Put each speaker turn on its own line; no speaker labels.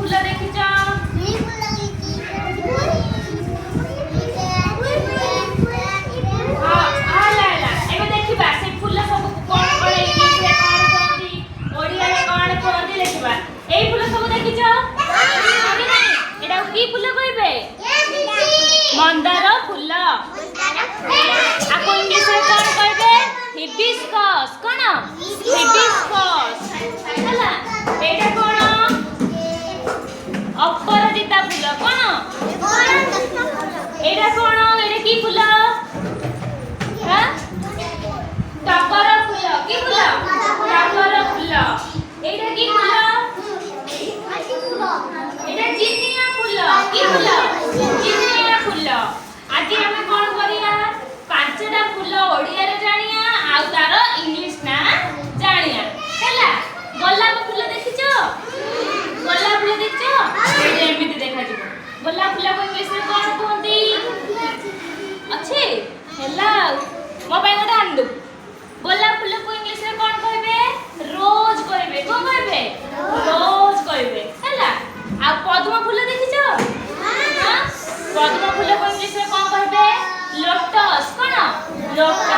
फूल देखिछ मंदार फूल आपको इंग्लिश में कौन कहबे हिबिस्कस कोन हिबिस्कस हला एटा कोन अपराजिता फूल कोन एटा कोन एटा की फूल हां टगर फूल की फूल टगर फूल एटा की फूल एटा जिनिया फूल की फूल जिनिया फूल आज हमें कौन करिया पांचटा फूल ओडिया रे जानिया आ तार इंग्लिश ना जानिया हैला गोलाप फूल देखिछो गोलाप फूल देखिछो ए एमिति देखा जिवो गोलाप फूल को इंग्लिश रे कौन कहंती अच्छे हैला मो पाई गोटा आंदु गोलाप फूल को इंग्लिश रे कौन कहबे रोज कहबे कोन कहबे रोज कहबे हैला आ पद्म फूल देखिछो हां पद्म फूल को इंग्लिश रे कौन कहबे लोटस कोन लोटस